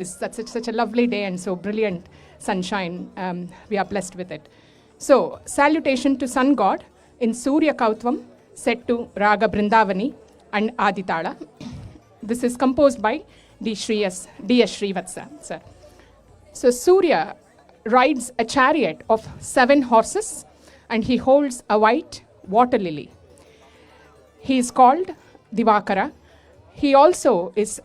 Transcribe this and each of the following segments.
It's such a lovely day and so brilliant sunshine. We are blessed with it. So, salutation to sun god in Surya Kautvam, set to Raga Brindavani and Aditala. This is composed by D.S. Srivatsa, sir. So, Surya rides a chariot of 7 horses and he holds a white water lily. He is called Divakara. He also is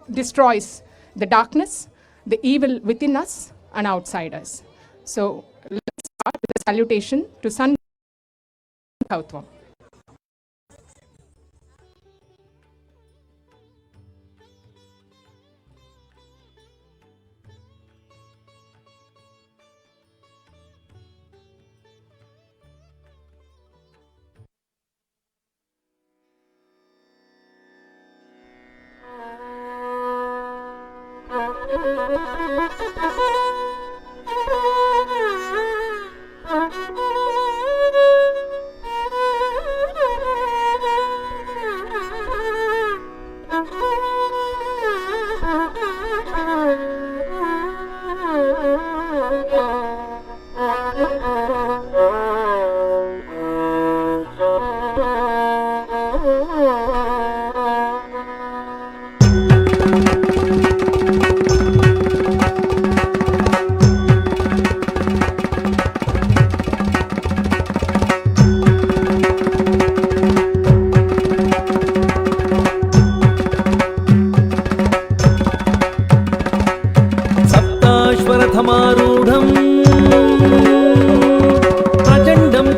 destroys the darkness, the evil within us and outside us. So let's start with a salutation to Sun Kautvam.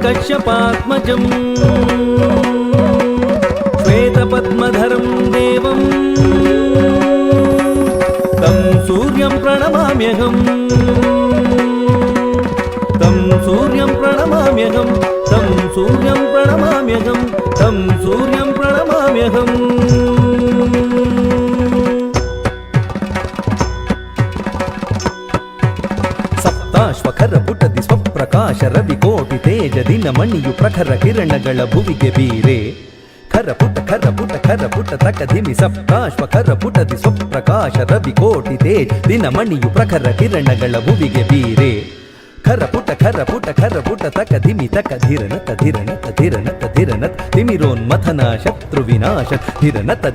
कश्यपात्मजं श्वेतपद्मधरं देवं तं सूर्यं प्रणमाम्यहं तं सूर्यं प्रणमाम्यहं तं सूर्यं प्रणमाम्यहं तं सूर्यं प्रणमाम्यहम् ಸಪ್ತಾಶ್ವಖರ ಪುಟದಿ ಸ್ವಪ್ರಕಾಶ ರವಿ ಕೋಟಿ ತೇಜ ದಿನ ಮಣಿಯು ಪ್ರಖರ ಕಿರಣಗಳ ಭುವಿಗೆ ಬೀರೆ ಖರ ಪುಟ ತಕ ಧಿಮಿ ಸಪ್ತಾಶ್ವಖರ ಪುಟದಿ ಸ್ವಪ್ರಕಾಶ ರವಿ ಕೋಟಿ ತೇಜ ದಿನ ಮಣಿಯು ಪ್ರಖರ ಕಿರಣಗಳ ಭುವಿಗೆ ಬೀರೆ ಖರ ಪುಟ ತಕ ಧಿಮಿ ತಕ ಧಿರನತ ತಿಮಿರೋನ್ಮಥನ ಶತ್ರು ವಿನಾಶ ಧಿರನತ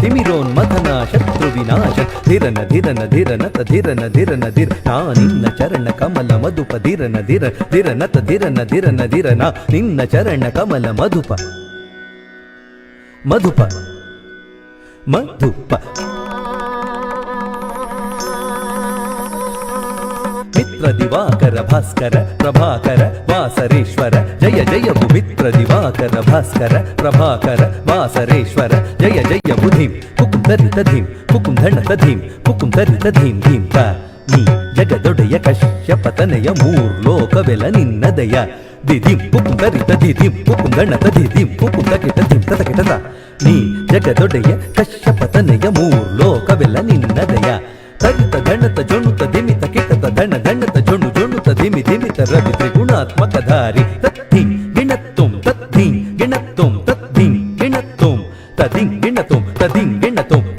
ತಿಮಿರೋನ್ಮಥನ ಶತ್ರು ವಿನಾಶ ಧಿರನ ನಾ ನಿನ್ನ ಚರಣ ಕಮಲ ಮಧುಪ ಧಿರನತ ನಾ ನಿನ್ನ ಚರಣ ಕಮಲ ಮಧುಪ ಮಿತ್ರ ದಿವಾಕರ ಭಾಸ್ಕರ ಪ್ರಭಾಕರ ವಾಸರೇಶ್ವರ ಜಯ ಜಯವು ಮಿತ್ರ ದಿವಾಕರ ಭಾಸ್ಕರ ಪ್ರಭಾಕರ ವಾಸರೇಶ್ವರ ಜಯ ಜಯ ಬುಧಿಂ ಕುಕುಂದರಿತ ಧೀಂ ಕುಕುಂಧಣತ ಧೀಂ ಕುಕುಂದರಿತ ಧೀಂ ಧೀಂ ತ ನೀ ಜಗದೊಡೆಯ ಕಶ್ಯಪತನಯ ಮೂರ್ಲೋಕವೆಲ ನಿನ್ನದಯ ದಿಧಿಂ ಕುಕುಂದರಿತ ದಿಧಿಂ ಕುಕುಂದಣತ ದಿಧಿಂ ಕುಕುಂದಕಿಟ ಧಿಂ ತತಕಿಟತ ನೀ ಜಗದೊಡೆಯ ಕಶ್ಯಪತನಯ ಮೂರ್ಲೋಕವೆಲ ನಿನ್ನದಯ ತರಿತ ಧಣತ ಜೊಣುತ ಧಿಮಿತ ಕಿಟತ ಧಣತ ಜೊಣುತ ಧಿಮಿತ ರವಿ ತ್ರಿಗುಣಾತ್ಮಕ ಧಾರಿ ತದ್ಧಿಂ ಗಿಣತ್ತುಂ ತದ್ಧಿಂ ಗಿಣತ್ತುಂ ತದ್ಧಿಂ ಗಿಣತ್ತುಂ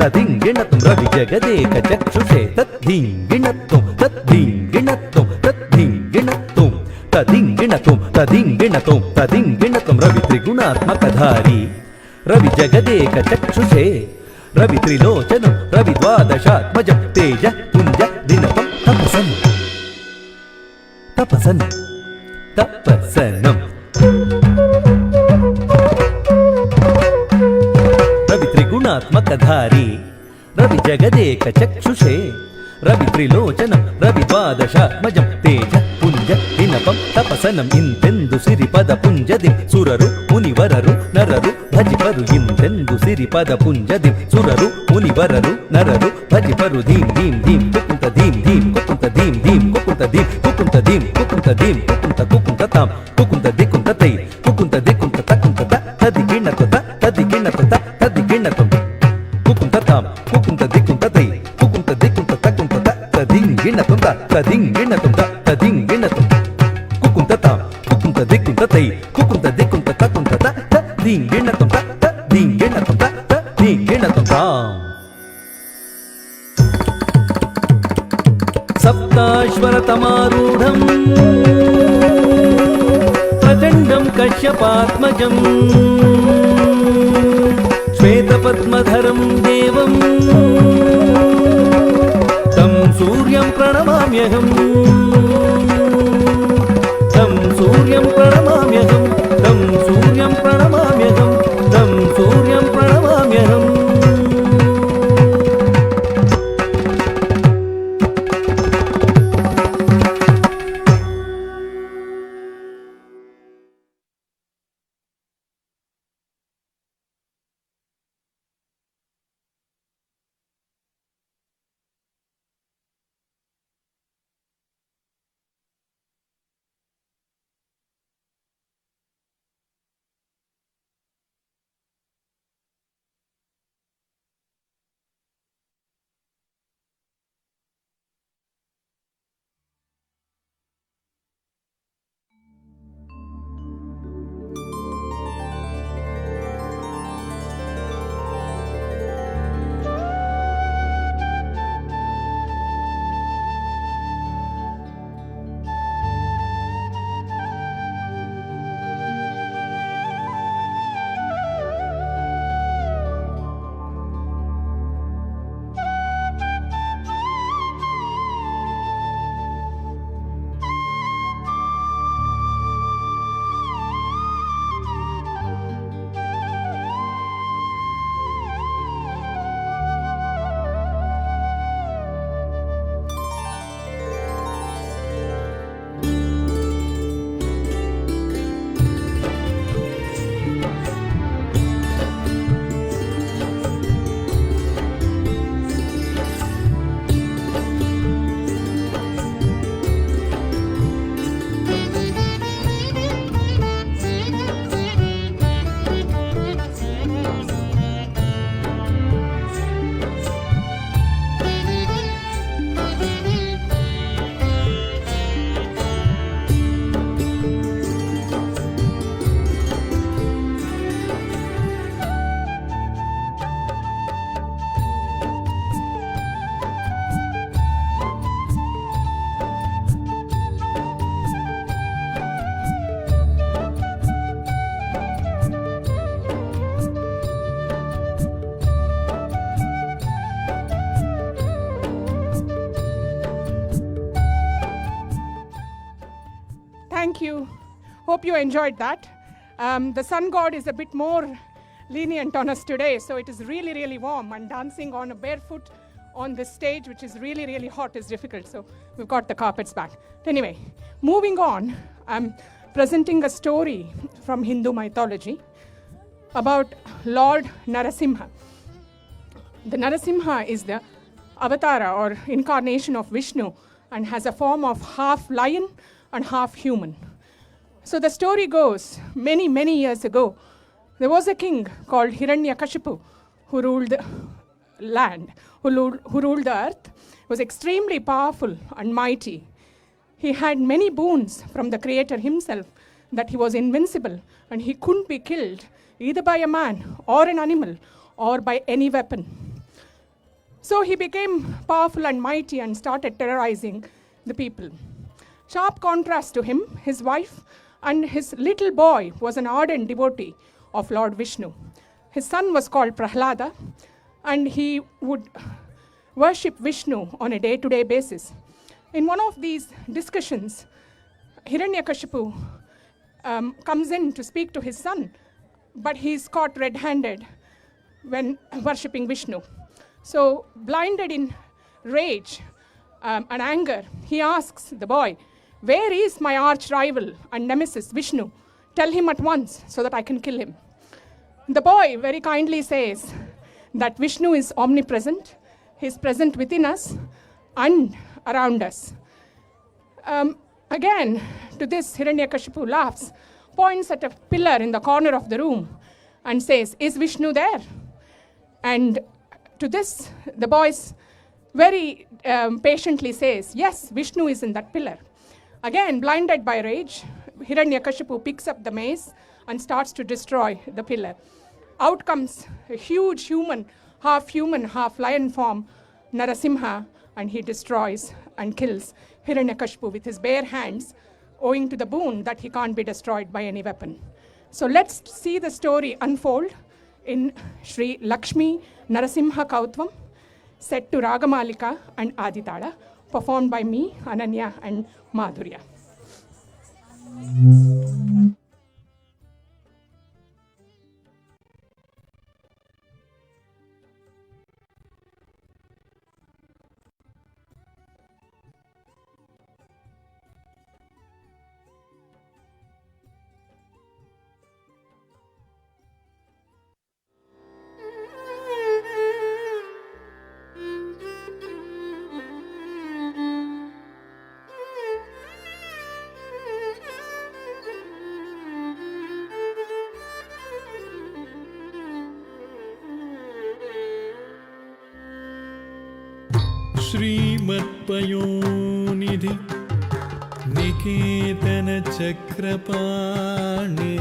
ತದಿಂ ಗಿಣತ್ತುಂ ರವಿ ಜಗದೇಕ ಚಕ್ಷುಷೇ ತದ್ಧಿಂ ಗಿಣತ್ತುಂ ತದಿಂ ಗಿಣತ್ತುಂ ರವಿ ತ್ರಿಗುಣಾತ್ಮಕ ಧಾರಿ ರವಿ ಜಗದೇಕ ಚಕ್ಷುಷೇ ರವಿ ತ್ರಿಲೋಚನಂ ರವಿ ದ್ವಾದಶಾತ್ಮಜಂ ತೇಜ ಪುಂಜ ದಿನಪಂ ತಪಸನಂ ರವಿ ತ್ರಿಗುಣಾತ್ಮಕ ಧಾರಿ ರವಿ ಜಗದೇಕ ಚಕ್ಷುಷೇ ರವಿ ತ್ರಿಲೋಚನಂ ರವಿ ದ್ವಾದಶಾತ್ಮಜಂ ತೇಜ ಪುಂಜ ದಿನಪಂ ತಪಸನಂ ಇಂತೆಂದು ಸಿರಿಪದ ಪುಂಜದಿಂ ಸುರರು ಮುನಿವರರು ನರರು ಭಜಿಪರು ಇಂತೆಂದು ಸಿರಿಪದ ಪುಂಜದಿಂ ಸುರರು ಮುನಿವರರು ನರರು ಭಜಿಪರು ಧೀಂ ಧೀಂ ಧೀಂ ಕುಕುಂತ ಧೀಂ ಧೀಂ ಕುಕುಂತ ಧೀಂ ಧೀಂ ಕುಕುಂತ ಧೀಂ ಕುಕುಂತ ಧೀಂ ಕುಕುಂತ ಧೀಂ ಕುಕುಂತ ಕುಕುಂತ ತಾಂ ಕುಕುಂತ ದಿಕುಂತ ತೈ ಕುಕುಂತ ದಿಕುಂತ ತಕುಂತ ತದಿಗಿಣತ ತದಿಗಿಣತ ತದಿಗಿಣತ ಕುಕುಂತ ತಾಂ ಕುಕುಂತ ದಿಕುಂತ ತೈ ಕುಕುಂತ ದಿಕುಂತ ತಕುಂತ ತದಿಂಗಿಣತ ತದಿಂಗಿಣತ ಕುಕುಂತ ತಾಂ ಕುಕುಂತ ದಿಕುಂತ ತೈ ಕುಕುಂತ ದಿಕುಂತ ತಕುಂತ ತದಿಂಗಿಣತ शताश्वरतमारूढम् प्रचण्डं कश्यपात्मजम् श्वेतपद्मधरं देवं तं सूर्यं प्रणमाम्यहम् तं सूर्यं प्रणमाम्यहम् तं सूर्यं प्रणमाम्यहम् तं सूर्यं प्रणमाम्यहम् Thank you. Hope you enjoyed that. The sun god is a bit more lenient on us today, so it is really, really warm, and dancing on a barefoot on this stage, which is really, really hot, is difficult. So we've got the carpets back. Anyway, moving on, I'm presenting a story from Hindu mythology about Lord Narasimha. The Narasimha is the avatara or incarnation of Vishnu and has a form of half lion and half human. So the story goes, many, many years ago, there was a king called Hiranyakashipu who ruled the land, who ruled the earth. He was extremely powerful and mighty. He had many boons from the Creator himself, that he was invincible and he couldn't be killed either by a man or an animal or by any weapon. So he became powerful and mighty and started terrorizing the people. Sharp contrast to him, his wife and his little boy was an ardent devotee of Lord Vishnu. His son was called Prahlada, and he would worship Vishnu on a day-to-day basis. In one of these discussions, Hiranyakashipu comes in to speak to his son, but he's caught red-handed when worshipping Vishnu. So, blinded in rage and anger, he asks the boy, "Where is my arch rival and nemesis Vishnu? Tell him at once so that I can kill him." The boy very kindly says that Vishnu is omnipresent. He is present within us and around us. Again, to this, Hiranyakashipu laughs, points at a pillar in the corner of the room and says, "Is Vishnu there?" And to this, the boy very patiently says, "Yes, Vishnu is in that pillar." Again, blinded by rage, Hiranyakashipu picks up the mace and starts to destroy the pillar. Out comes a huge human, half lion form, Narasimha, and he destroys and kills Hiranyakashipu with his bare hands, owing to the boon that he can't be destroyed by any weapon. So let's see the story unfold in Sri Lakshmi Narasimha Kautvam, set to Ragamalika and Aditala, performed by me, Ananya and Madhurya. श्रीमत्पयोनिधि निकेतन चक्रपाणे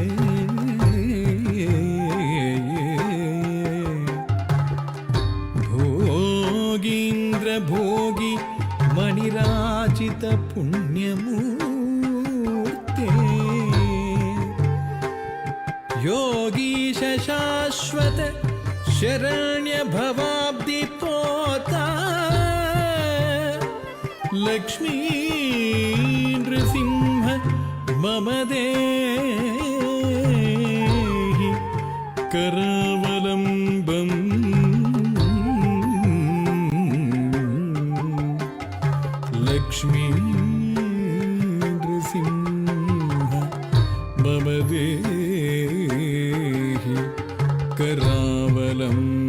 भोगीन्द्र भोगी मणिराजित पुण्यमूर्ते योगीश शाश्वत शरण्य भवाब्दि पोता लक्ष्मी नृसिंह मम देहि करावलम्बम् लक्ष्मी नृसिंह मम देहि करावलम्बम्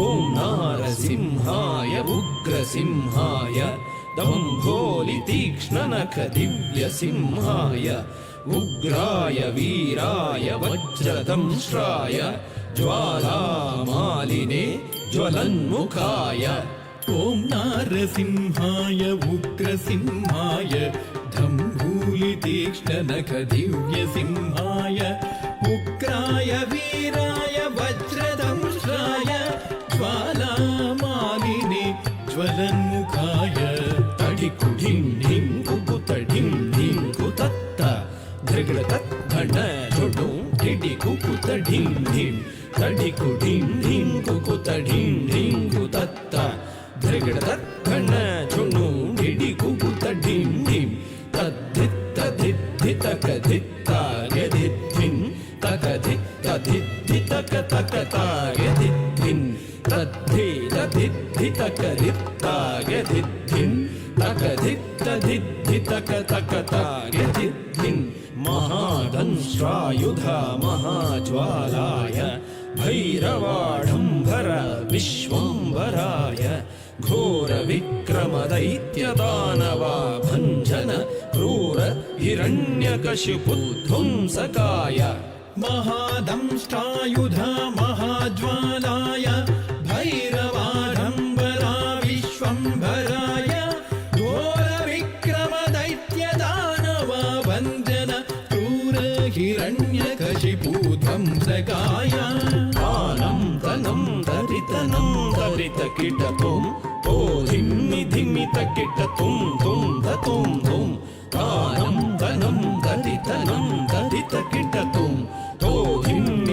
ओम नारसिंहाय उग्रसिंहाय दम्भोलि तीक्ष्णनख दिव्यसिंहाय उग्राय वीराय वज्रदंष्ट्राय ज्वालामालिने ज्वलन्मुखाय ओम नारसिंहाय उग्रसिंहाय दम्भोलि तीक्ष्णनख दिव्यसिंहाय उग्राय वीराय वज्रदंष्ट्राय ज्वालामालिने ज्वलन्मुखाय तडिकु ढिं ढिं कुकुत ढिं ढिं कुतत्त धृगृतत् घट झुडु ढिडि कुकुत ढिं ढिं तडिकु ढिं ढिं कुकुत ढिं ढिं कुतत्त धृगृतत् घट झुडु ढिडि कुकुत ढिं ढिं तद्धित्त धित्तितक धित्ता यदिद्धिं तक धित्त धित्तितक तक तायदिद्धिं तद्धि तद्धित्तितक धित्तायदिद्धिं तक धित्त धित्तितक तक तायदिद्धिं महादंष्ट्रायुध महाज्वालाय भैरवाढम्बर विश्वम्भराय घोर विक्रम दैत्य दानवा भञ्जन क्रूर हिरण्यकशिपुध्वंसकाय महादंष्ट्रायुध महाज्वालाय भैरवाढम्बरा विश्वम्भराय घोर विक्रम दैत्य दानवा भञ्जन क्रूर हिरण्यकशिपुध्वंसकाय आनं तनं दरितनं दरितकिटतुं तो धिम्मि धिम्मि तकिटतुं तुं ततुं तुं आनं तनं दरितनं दरितकिटतुं तो धिम्मि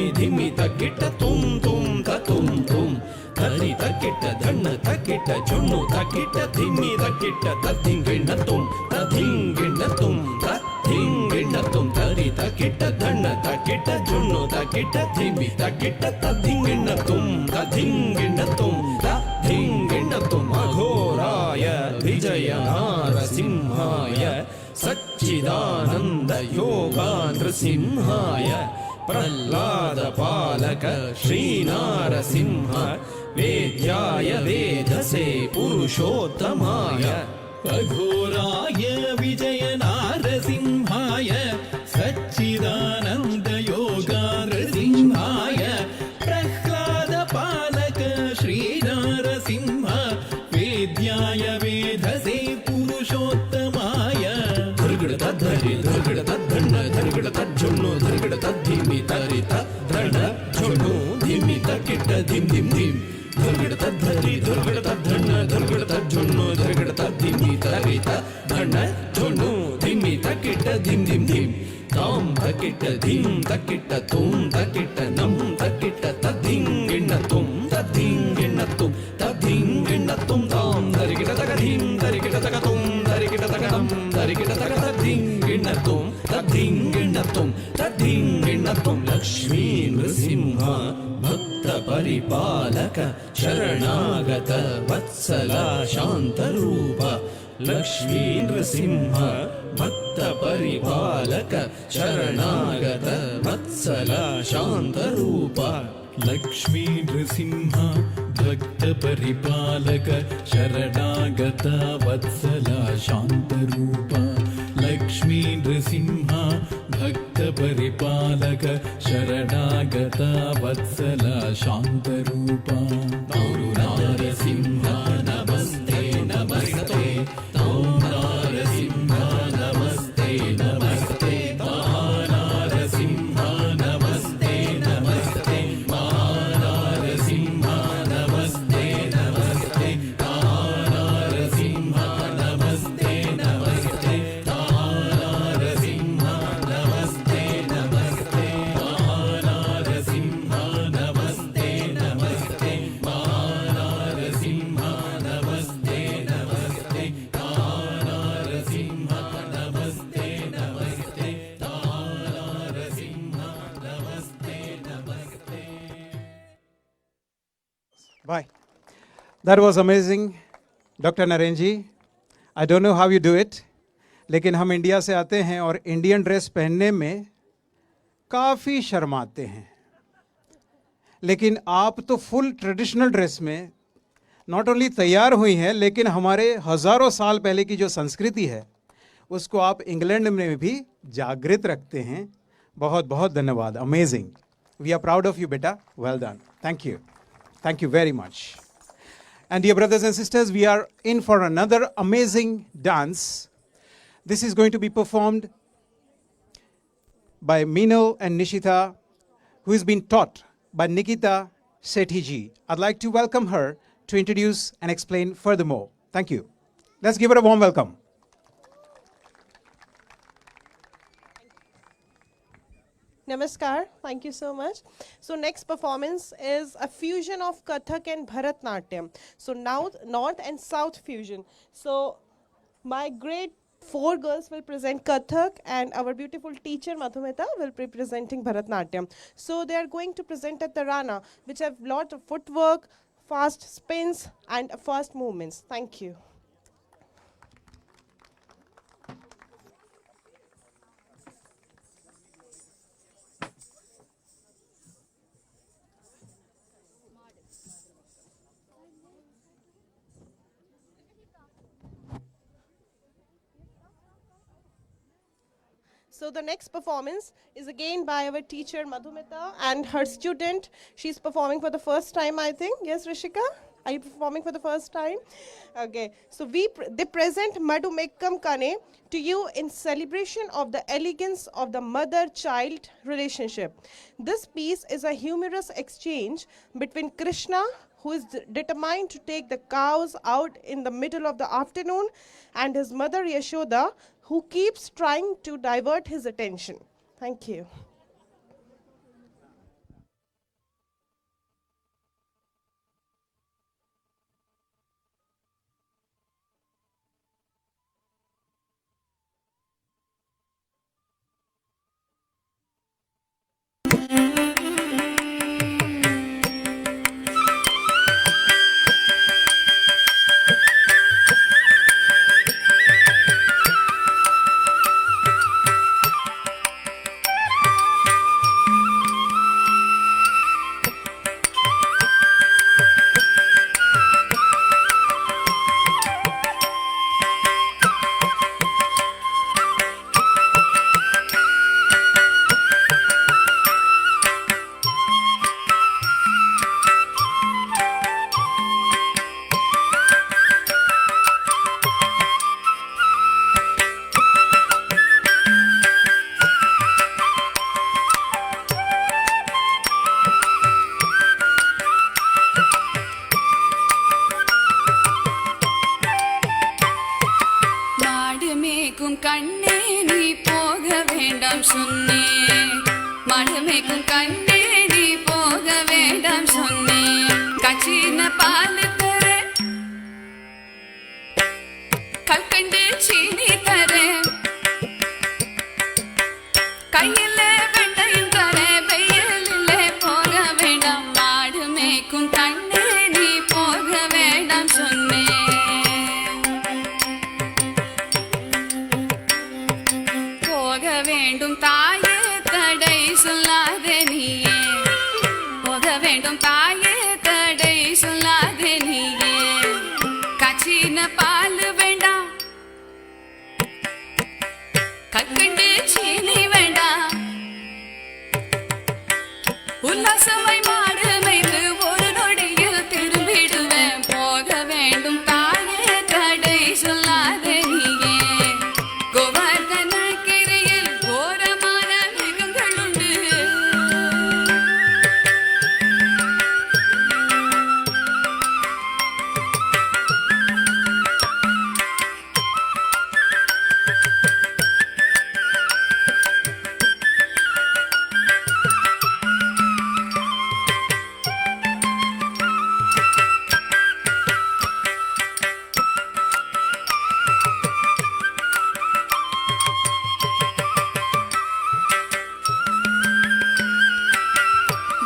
ಕಿಟ್ಟ ತುಂ ತುಂ ತ ತುಂ ತುಂ ತರಿ ತಕ್ಕಿಟ್ಟ ಧಣ್ಣ ತಕ್ಕಿಟ್ಟ ಜುಣ್ಣು ತಕ್ಕಿಟ್ಟ ಧಿಮ್ಮಿ ತಕ್ಕಿಟ್ಟ ತದ್ದಿಂಗಿಣ್ಣ ತುಂ ತದ್ದಿಂಗಿಣ್ಣ ತುಂ ತದ್ದಿಂಗಿಣ್ಣ ತುಂ ತರಿ ತಕ್ಕಿಟ್ಟ ಧಣ್ಣ ತಕ್ಕಿಟ್ಟ ಜುಣ್ಣು ತಕ್ಕಿಟ್ಟ ಧಿಮ್ಮಿ ತಕ್ಕಿಟ್ಟ ತದ್ದಿಂಗಿಣ್ಣ ತುಂ ತದ್ದಿಂಗಿಣ್ಣ ತುಂ ತದ್ದಿಂಗಿಣ್ಣ ತುಂ ಅಘೋರಾಯ ವಿಜಯ ನಾರಸಿಂಹಾಯ ಸಚ್ಚಿದಾನಂದ ಯೋಗ ನೃಸಿಂಹಾಯ ಪ್ರಹ್ಲಾದ ಪಾಲಕ ಶ್ರೀನಾರಸಿಂಹ ವೇದ್ಯಾಯ ವೇದಸೆ ಪುರುಷೋತ್ತಮಾಯ अघोराय विजय नारसिंहाय सच्चिदानन्द योगानृसिंहाय प्रह्लाद पालक श्रीनारसिंह वेद्याय वेधसे पुरुषोत्तमाय ಧರ್ಗಡ ತದ್ಧರಿ ಧರ್ಗಡ ತದ್ಧಣ್ಣ ಧರ್ಗಡ ತಜ್ಜೊಣ್ಣು ಧರ್ಗಡ ತದ್ಧಿಮಿ ತರಿತ ಧಣ ಜೊಣ್ಣು ಧಿಮಿ ತಕ್ಕಿಟ್ಟ ಧಿಮ್ ಧಿಮ್ ಧಿಮ್ ಧರ್ಗಡ ತದ್ಧರಿ ಧರ್ಗಡ ತದ್ಧಣ್ಣ ಧರ್ಗಡ ತಜ್ಜೊಣ್ಣು ಧರ್ಗಡ ತದ್ಧಿಮಿ ತರಿತ ಧಣ ಜೊಣ್ಣು ಧಿಮಿ ತಕ್ಕಿಟ್ಟ ಧಿಮ್ ಧಿಮ್ ಧಿಮ್ ತಾಂ ತಕ್ಕಿಟ್ಟ ಧಿಮ್ ತಕ್ಕಿಟ್ಟ ತುಂ ತಕ್ಕಿಟ್ಟ ನಂ ತಕ್ಕಿಟ್ಟ ತದ್ದಿಂಗಿಣ್ಣ ತುಂ ತದ್ದಿಂಗಿಣ್ಣ ತುಂ ತದ್ದಿಂಗಿಣ್ಣ ತುಂ ತಾಂ ಧರಿಗಿಟ ತಗ ಧಿಮ್ ಧರಿಗಿಟ ತಗ ತುಂ ಧರಿಗಿಟ ತಗ ನಂ ಧರಿಗಿಟ ತಗ ತದ್ದಿಂಗಿಣ್ಣ ತುಂ ತದ್ದಿಂಗಿಣ್ಣ ತುಂ ತದ್ದಿಂಗಿಣ್ಣ ತುಂ ಲಕ್ಷ್ಮೀ ನೃಸಿಂಹ ಭಕ್ತ ಪರಿಪಾಲಕ ಶರಣಾಗತ ವತ್ಸಲ ಶಾಂತರೂಪ ಲಕ್ಷ್ಮೀ ನೃಸಿಂಹ ಭಕ್ತ ಪರಿಪಾಲಕ ಶರಣಾಗತ ವತ್ಸಲ ಶಾಂತರೂಪ लक्ष्मी नृसिंह भक्त परिपालक शरणागत वत्सला शान्तरूप लक्ष्मी नृसिंह भक्त परिपालक शरणागत वत्सला शान्तरूप नारसिंह नमस्ते नमस्ते नारसिंह नमस्ते नमस्ते नारसिंह नमस्ते नमस्ते नारसिंह नमस्ते नमस्ते नारसिंह नमस्ते नमस्ते नारसिंह नमस्ते नमस्ते नारसिंह नमस्ते नमस्ते नारसिंह नमस्ते नमस्ते नारसिंह नमस्ते नमस्ते नारसिंह नमस्ते नमस्ते. Bye. That was amazing, Dr. Naren ji. I don't know how you do it, लेकिन हम इंडिया से आते हैं और इंडियन ड्रेस पहनने में काफ़ी शर्माते हैं, लेकिन आप तो फुल ट्रेडिशनल ड्रेस में नॉट ओनली तैयार हुई हैं, लेकिन हमारे हज़ारों साल पहले की जो संस्कृति है उसको आप इंग्लैंड में भी जागृत रखते हैं. बहुत बहुत धन्यवाद. Amazing. We are proud of you बेटा. Well done. Thank you. Thank you very much. And dear brothers and sisters, we are in for another amazing dance. This is going to be performed by Mino and Nishita, who is being taught by Nikita Sethi ji. I'd like to welcome her to introduce and explain furthermore. Thank you. Let's give her a warm welcome. Namaskar, thank you so much. So next performance is a fusion of Kathak and Bharatnatyam. So now North and South fusion. So my grade 4 girls will present Kathak and our beautiful teacher Madhumita will be presenting Bharatnatyam. So they are going to present a Tarana which have lot of footwork, fast spins and fast movements. Thank you. So the next performance is again by our teacher Madhumita and her student. She's performing for the first time, I think. Yes, Rishika? Are you performing for the first time? Okay. So they present Madhumekkam Kane to you in celebration of the elegance of the mother-child relationship. This piece is a humorous exchange between Krishna, who is determined to take the cows out in the middle of the afternoon, and his mother Yashoda, who keeps trying to divert his attention. Thank you. மாடுமேக்கும் கண்ணே நீ போக வேண்டாம் சொன்னேன் கச்சின பால் தர கல்கண்டு சீனி தர கையில வெண்டையும் தர வெயிலில் போக வேண்டாம் மாடுமேக்கும் கண்ணே நீ போக வேண்டாம் சொன்னேன் போக வேண்டும் தாயே தடை சொல்லாதே நீயே போக வேண்டும் தாயே தடை சொல்லாதே நீயே கச்சின பால் வேண்டாம் கற்கண்டு சீனி வேண்டாம் உல்லாசமாய் மாடு மேய்ந்து ஒரு நொடியில் திரும்பிடுவேன் போக வேண்டும் தாயே தடை சொல்லாதே நீயே கோவர்தன கிரியில் கோரமான மிருகங்கள் உண்டு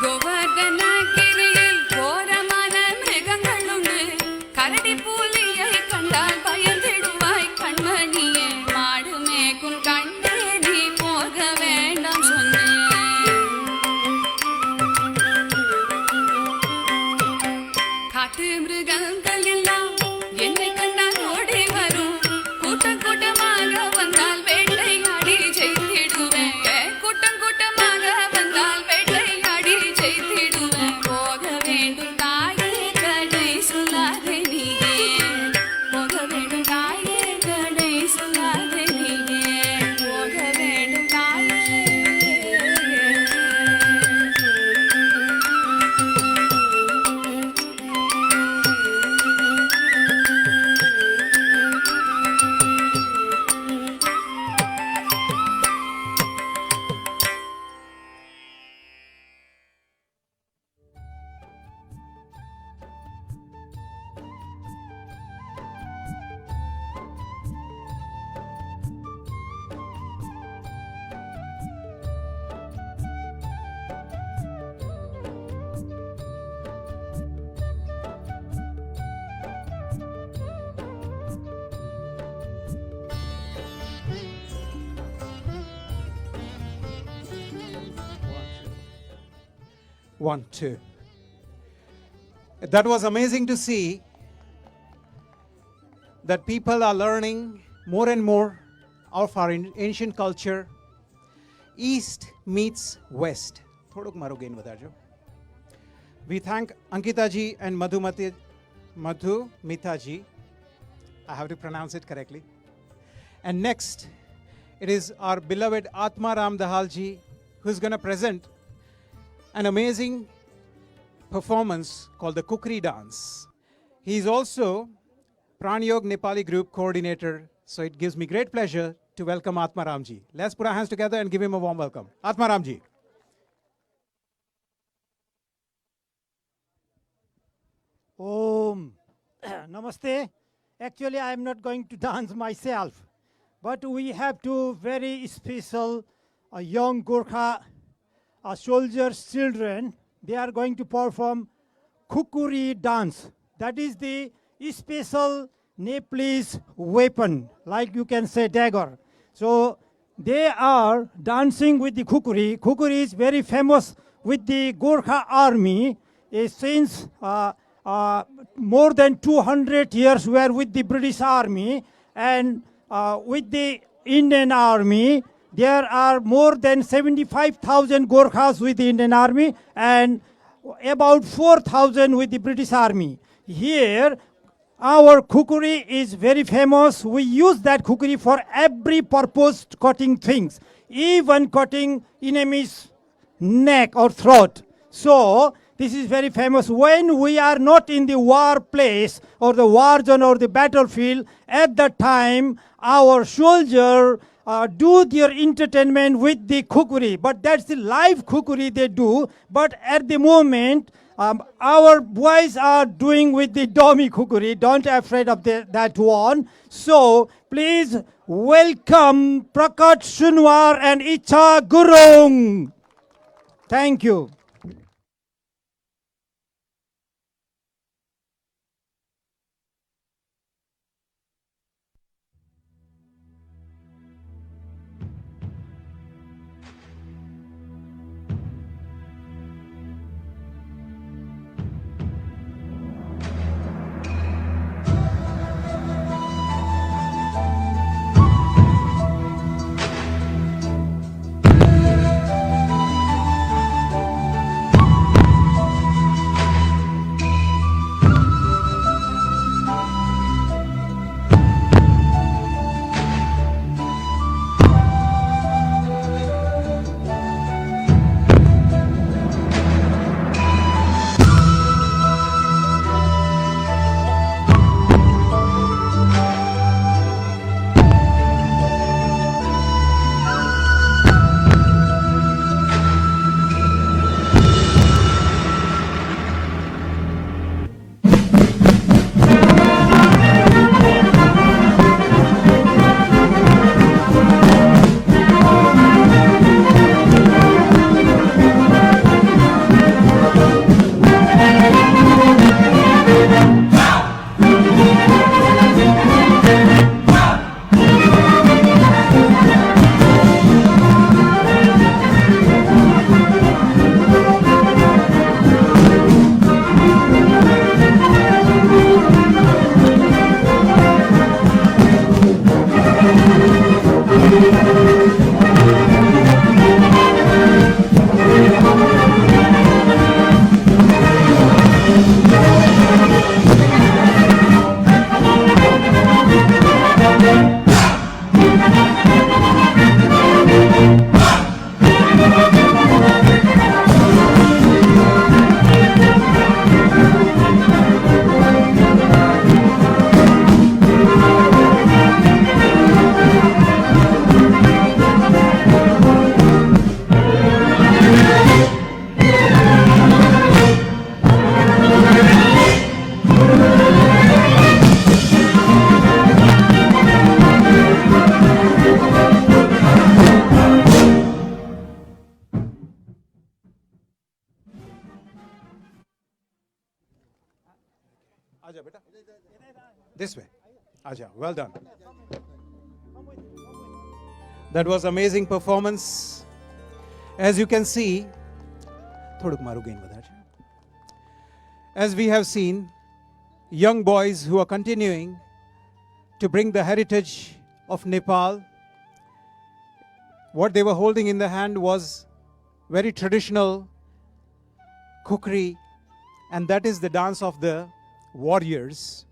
கோவர்தன கிரியில் கோரமான மிருகங்கள் உண்டு கரடி புலியை கண்டால் பயந்திடுவாய் கண்மணியே மாடு மேய்க்கும் கண்ணே நீ போக வேண்டாம் சொன்னேன் காட்டு மிருகங்கள் எல்லாம் என்னை கண்டால் ஓடி வரும் கூட்டம் கூட்டமாக வந்தால் வேட்டையாடி செய்திடுவேன் கூட்டம் கூட்டமாக வந்தால் வேட்டையாடி செய்திடுவேன் போக வேண்டும் தாயே கடை சொல்லாதே நீயே போக வேண்டும் தாயே கடை சொல்லாதே நீயே போக வேண்டும் தாயே One, two. That was amazing to see that people are learning more and more of our ancient culture. East meets West. थोड़ोक मारो गेन बता जो. We thank Ankita ji and Madhumita ji. I have to pronounce it correctly. And next, it is our beloved Atma Ram Dahal ji, who is going to present an amazing performance called the Kukri dance. He is also Pranayog Nepali group coordinator, so it gives me great pleasure to welcome Atma Ram ji. Let's put our hands together and give him a warm welcome. Atma Ram ji. Om. Namaste. Actually, I am not going to dance myself, but we have two very special young Gorkha soldiers' children. They are going to perform Kukuri dance. That is the special Nepalese weapon, like you can say dagger. So they are dancing with the Kukuri. Kukuri is very famous with the Gorkha army. Since more than 200 years were with the British army, and with the Indian army, there are more than 75,000 Gorkhas with the Indian army and about 4,000 with the British army. Here, our kukuri is very famous. We use that kukuri for every purpose, cutting things, even cutting enemy's neck or throat. So, this is very famous. When we are not in the war place or the war zone or the battlefield, at that time, our soldier do their entertainment with the kukuri, but that's the live kukuri they do. But at the moment, our boys are doing with the dummy kukuri. Don't afraid of that one. So please welcome Prakat Shunwar and Icha Gurung. Thank you. This way. Aja, well done. That was amazing performance. As you can see, as we have seen, young boys who are continuing to bring the heritage of Nepal. What they were holding in the hand was very traditional kukri, and that is the dance of the warriors.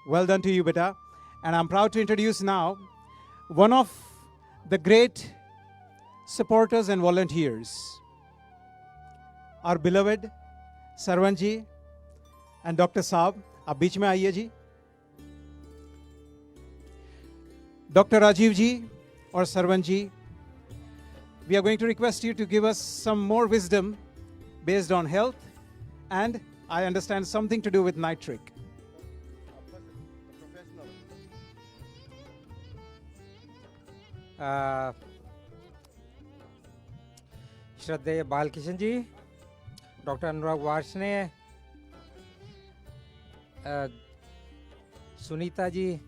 Well done to you, beta. And I'm proud to introduce now one of the great supporters and volunteers, our beloved Sarwan ji and Dr. Saab. आप बीच में आइए जी. Dr. Rajiv ji or Sarwan ji, we are going to request you to give us some more wisdom based on health and I understand something to do with nitric. श्रद्धेय बालकृष्ण जी, doctor Anurag Varshney, Sunita ji,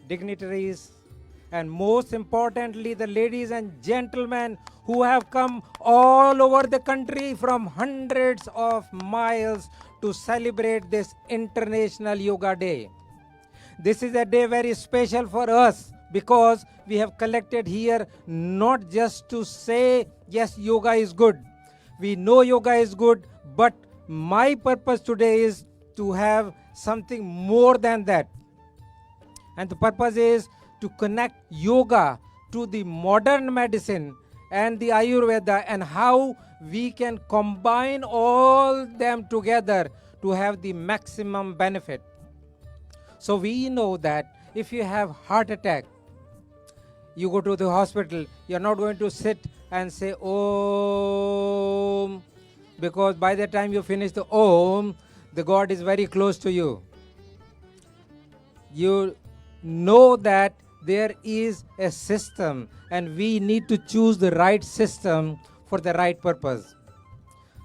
dignitaries, and most importantly the ladies and gentlemen who have come all over the country from hundreds of miles to celebrate this International Yoga Day. This is a day very special for us because we have collected here not just to say yes, yoga is good. We know yoga is good, but my purpose today is to have something more than that. And the purpose is to connect yoga to the modern medicine and the Ayurveda and how we can combine all them together to have the maximum benefit. So we know that if you have heart attack, you go to the hospital, you're not going to sit and say Om, because by the time you finish the Om, the God is very close to you. You know that there is a system, and we need to choose the right system for the right purpose.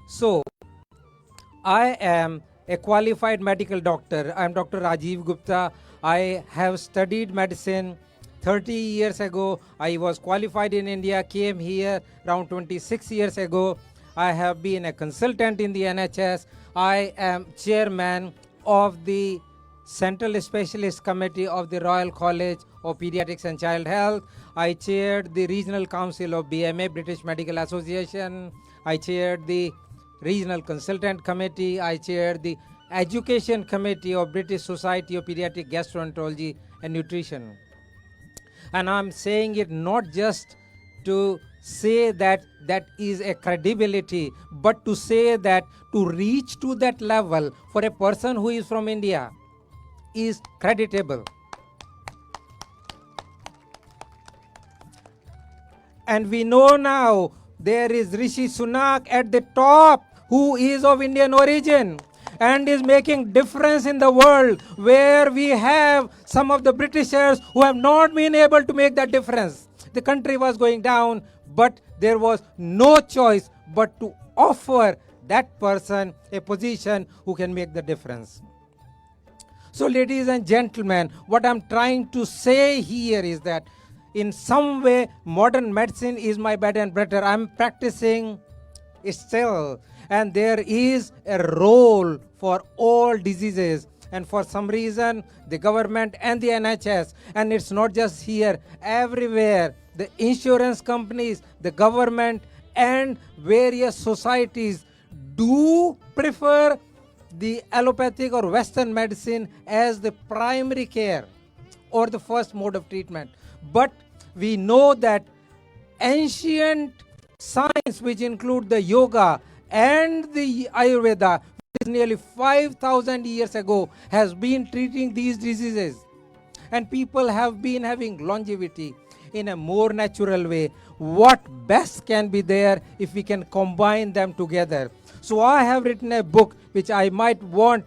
So, I am a qualified medical doctor. I am Dr. Rajiv Gupta. I have studied medicine 30 years ago. I was qualified in India, came here around 26 years ago. I have been a consultant in the NHS. I am chairman of the Central Specialist Committee of the Royal College of Pediatrics and Child Health. I chaired the Regional Council of BMA, British Medical Association. I chaired the Regional Consultant Committee. I chaired the Education Committee of British Society of Pediatric Gastroenterology and Nutrition. And I'm saying it not just to say that that is a credibility, but to say that to reach to that level for a person who is from India is creditable. And we know now there is Rishi Sunak at the top, who is of Indian origin and is making difference in the world, where we have some of the Britishers who have not been able to make that difference. The country was going down, but there was no choice but to offer that person a position who can make the difference. So, ladies and gentlemen, what I'm trying to say here is that in some way, modern medicine is my bread and butter. I'm practicing still, and there is a role for all diseases. And for some reason, the government and the NHS, and it's not just here, everywhere, the insurance companies, the government, and various societies do prefer the allopathic or Western medicine as the primary care or the first mode of treatment. But we know that ancient science, which include the yoga and the Ayurveda, which is nearly 5,000 years ago, has been treating these diseases. And people have been having longevity in a more natural way. What best can be there if we can combine them together? So I have written a book which I might want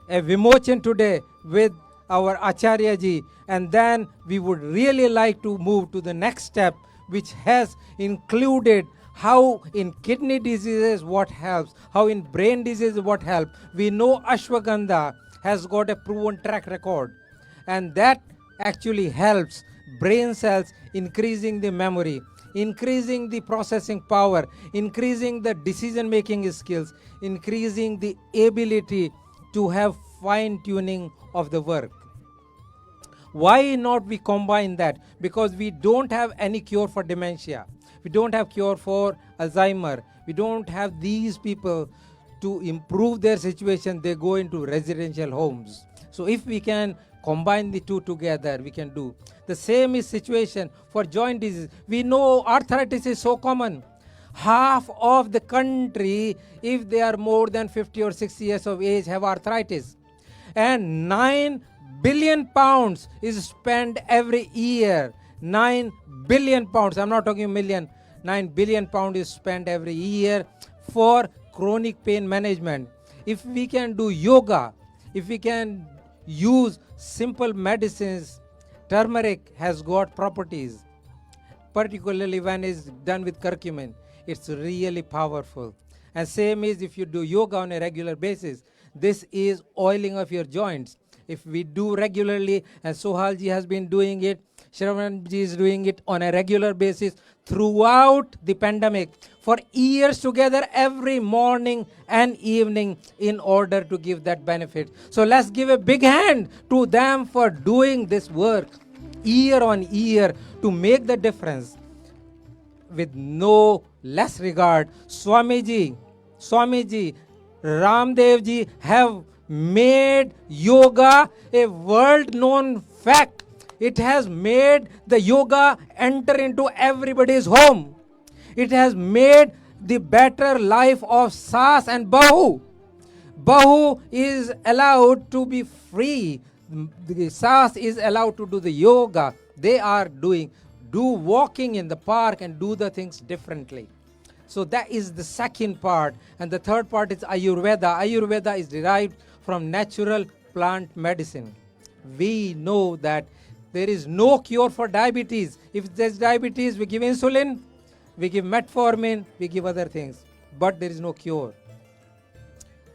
a vimochan today with our Acharya ji, and then we would really like to move to the next step, which has included how in kidney diseases what helps, how in brain diseases what helps. We know ashwagandha has got a proven track record, and that actually helps brain cells, increasing the memory, increasing the processing power, increasing the decision making skills, increasing the ability to have fine tuning of the work. Why not we combine that? Because we don't have any cure for dementia. We don't have cure for Alzheimer. We don't have these people to improve their situation. They go into residential homes. So if we can combine the two together, we can do. The same is situation for joint disease. We know arthritis is so common. Half of the country, if they are more than 50 or 60 years of age, have arthritis. And 9 billion pounds is spent every year. 9 billion pounds, I'm not talking million, 9 billion pounds is spent every year for chronic pain management. If we can do yoga, if we can use simple medicines, turmeric has got properties, particularly when it's done with curcumin. It's really powerful. And same is if you do yoga on a regular basis. This is oiling of your joints. If we do regularly, and Sohalji has been doing it, Shravanji is doing it on a regular basis throughout the pandemic for years together, every morning and evening, in order to give that benefit. So let's give a big hand to them for doing this work year on year to make the difference. With no less regard, Swamiji, Ramdev ji have made yoga a world known fact. It has made the yoga enter into everybody's home. It has made the better life of Sas and Bahu. Bahu is allowed to be free. The Sas is allowed to do the yoga. they are do walking in the park and do the things differently. So that is the second part. And the third part is Ayurveda. Ayurveda is derived from natural plant medicine. We know that there is no cure for diabetes. If there's diabetes, we give insulin, we give metformin, we give other things. But there is no cure.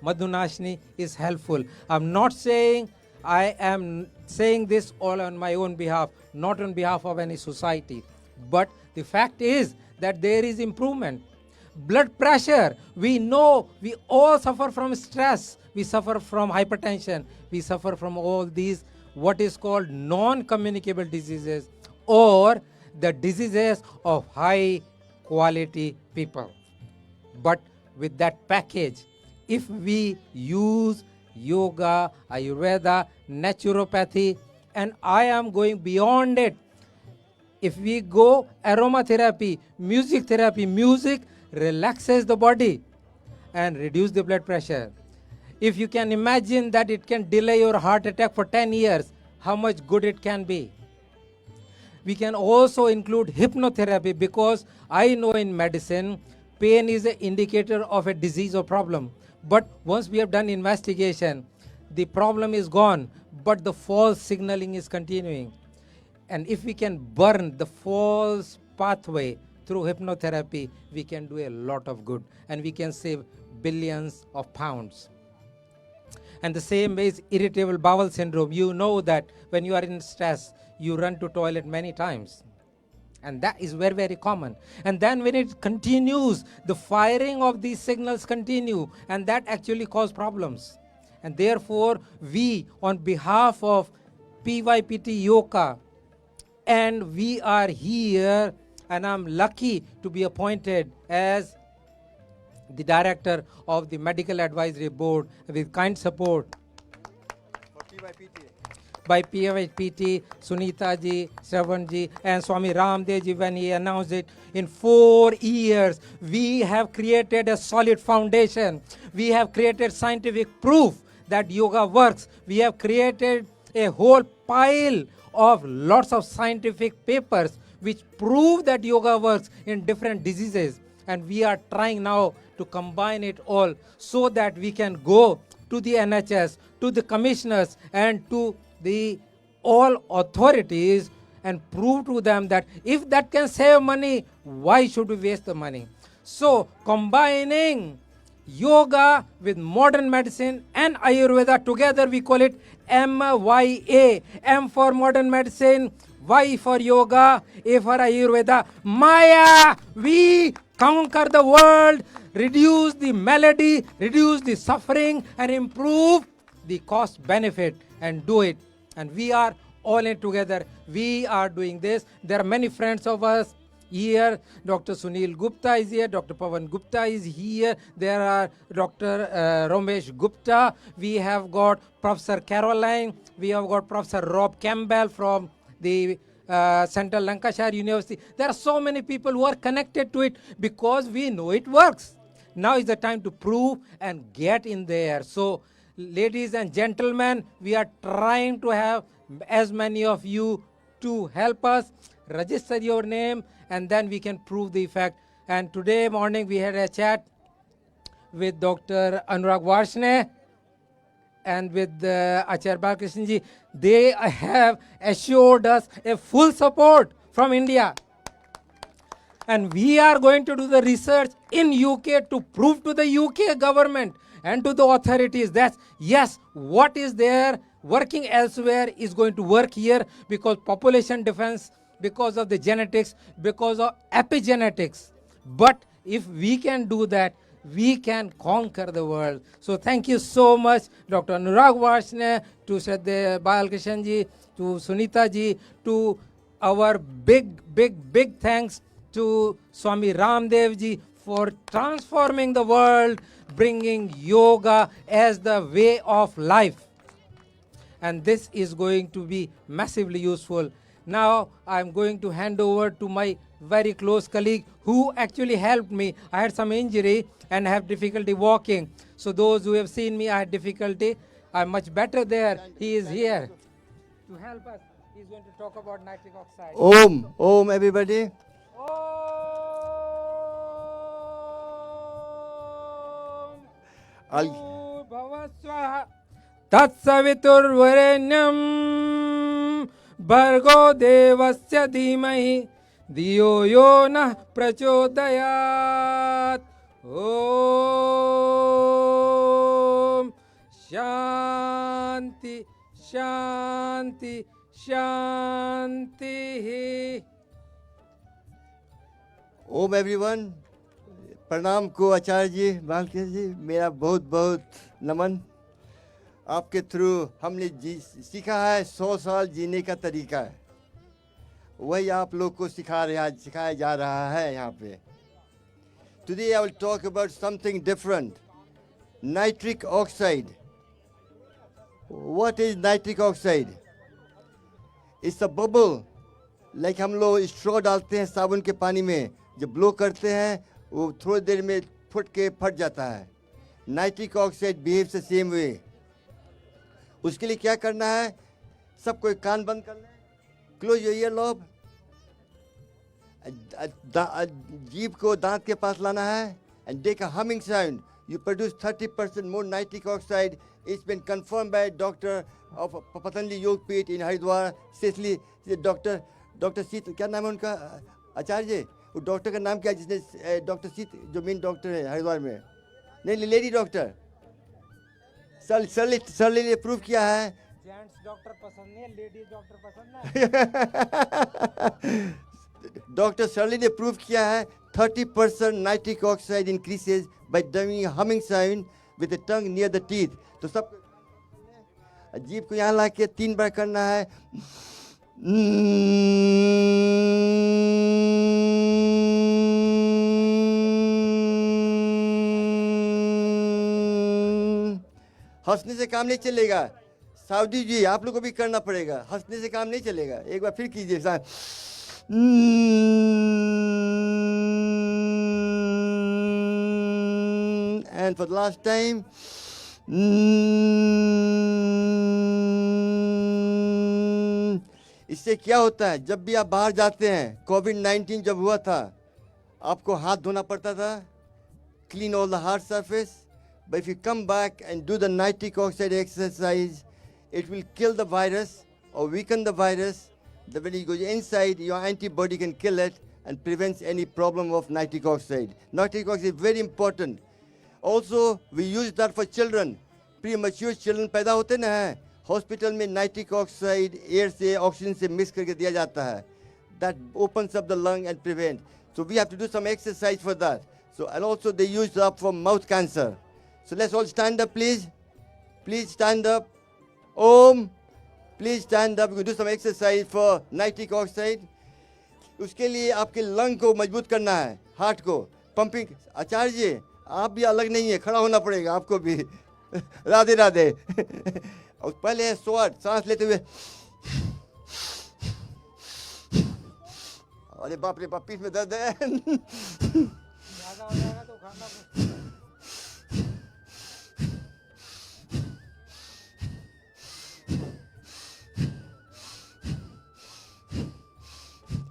Madhunashini is helpful. I'm not saying, I am saying this all on my own behalf, not on behalf of any society. But the fact is that there is improvement. Blood pressure, we know we all suffer from stress, we suffer from hypertension, we suffer from all these what is called non-communicable diseases or the diseases of high quality people. But with that package, if we use yoga, Ayurveda, naturopathy, and I am going beyond it, if we go aromatherapy, music therapy, music relaxes the body and reduce the blood pressure. If you can imagine that it can delay your heart attack for 10 years, how much good it can be. We can also include hypnotherapy, because I know in medicine, pain is an indicator of a disease or problem. But once we have done investigation, the problem is gone, but the false signaling is continuing. And if we can burn the false pathway through hypnotherapy, we can do a lot of good and we can save billions of pounds. And the same way is irritable bowel syndrome. You know that when you are in stress, you run to toilet many times. And that is very, very common. And then when it continues, the firing of these signals continue, and that actually cause problems. And therefore, we, on behalf of PYPT Yoga, and we are here, and I'm lucky to be appointed as the director of the Medical Advisory Board with kind support by PYPT, Sunita ji, Shravan ji, and Swami Ramdev ji. When he announced it, in 4 years, we have created a solid foundation. We have created scientific proof that yoga works. We have created a whole pile of lots of scientific papers which prove that yoga works in different diseases. And we are trying now to combine it all so that we can go to the NHS, to the commissioners, and to the all authorities and prove to them that if that can save money, why should we waste the money? So combining yoga with modern medicine and Ayurveda together, we call it MYA. M for modern medicine, Y for yoga, A for Ayurveda. Maya, we conquer the world, reduce the malady, reduce the suffering, and improve the cost benefit, and do it. And we are all in together. We are doing this. There are many friends of us here. Dr. Sunil Gupta is here. Dr. Pavan Gupta is here. There are Dr. Ramesh Gupta. We have got Professor Caroline. We have got Professor Rob Campbell from the Central Lancashire University. There are so many people who are connected to it because we know it works. Now is the time to prove and get in there. So, ladies and gentlemen, we are trying to have as many of you to help us register your name, and then we can prove the effect. And today morning we had a chat with Dr. Anurag Varshney and with Acharya Balkrishna ji. They have assured us a full support from India. And we are going to do the research in UK to prove to the UK government and to the authorities that yes, what is there working elsewhere is going to work here, because population defense, because of the genetics, because of epigenetics. But if we can do that, we can conquer the world. So thank you so much, Dr. Anurag Varshney, to Shraddha Balkrishna ji, to Sunita ji, to our big thanks to Swami Ramdev ji for transforming the world, bringing yoga as the way of life. And this is going to be massively useful. Now I'm going to hand over to my very close colleague who actually helped me. I had some injury and have difficulty walking. So those who have seen me, I had difficulty. I'm much better there. He is here to help us He's going to talk about nitric oxide. Om, everybody. I'll भवस्वः तत्सवितुर्वरेण्यं भर्गो देवस्य धीमहि धियो यो नः प्रचोदयात् ॐ शान्ति शान्ति शान्तिः Om everyone. प्रणाम को आचार्य जी, बालकृष्ण जी, मेरा बहुत बहुत नमन। आपके थ्रू हमने सीखा है 100 साल जीने का तरीका है, वही आप लोग को सिखाया जा रहा है यहाँ पे। Today I will talk about something different. Nitric oxide. What is nitric oxide? It's a bubble. Like हम लोग स्ट्रॉ डालते हैं साबुन के पानी में, जब ब्लो करते हैं वो थोड़ी देर में फट जाता है। Nitric oxide behaves the same way. उसके लिए क्या करना है, सब कोई कान बंद कर लें, क्लोज योर ईयर लॉब, जीभ को दांत के पास लाना है and take a humming sound. You produce 30% more nitric oxide. It's been confirm by doctor of Patanjali Yogpeeth in Haridwar, specially doctor सीत, क्या नाम है उनका आचार्य जी, वो डॉक्टर का नाम क्या है जिसने, डॉक्टर सीत जो मेन डॉक्टर है हरिद्वार में, नहीं लेडी डॉक्टर, सरली ने प्रूव किया है। जेंट्स डॉक्टर पसंद नहीं है, लेडीज डॉक्टर पसंद है। डॉक्टर सरली ने प्रूव किया है 30% nitric oxide increases by doing humming sound with the tongue near the teeth. तो सब जीभ को यहाँ ला के 3 बार करना है। हंसने से काम नहीं चलेगा। साउदी जी आप लोग को भी करना पड़ेगा, हंसने से काम नहीं चलेगा। एक बार फिर कीजिए साहब। And for the last time. इससे क्या होता है, जब भी आप बाहर जाते हैं, कोविड-19 जब हुआ था, आपको हाथ धोना पड़ता था, clean all the hard surface. But if you come back and do the nitric oxide exercise, it will kill the virus or weaken the virus. Then when it goes inside, your antibody can kill it and prevents any problem of nitric oxide. Nitric oxide is very important. Also, we use that for children. Premature children पैदा होते ना हैं, hospital में nitric oxide air से oxygen से mix करके दिया जाता है. That opens up the lung and prevent. So we have to do some exercise for that. So and also they use that for mouth cancer. So let's all stand up, please. Please stand up. Om. Please stand up. We will do some exercise for nitric oxide. उसके लिए आपके lung को मजबूत करना है, heart को pumping. आचार्य जी आप भी अलग नहीं है, खड़ा होना पड़ेगा आपको भी. राधे राधे. और पहले है स्वाद, सांस लेते हुए. अरे बाप रे बाप, पीठ में दर्द है. ज्यादा हो जाएगा तो खाना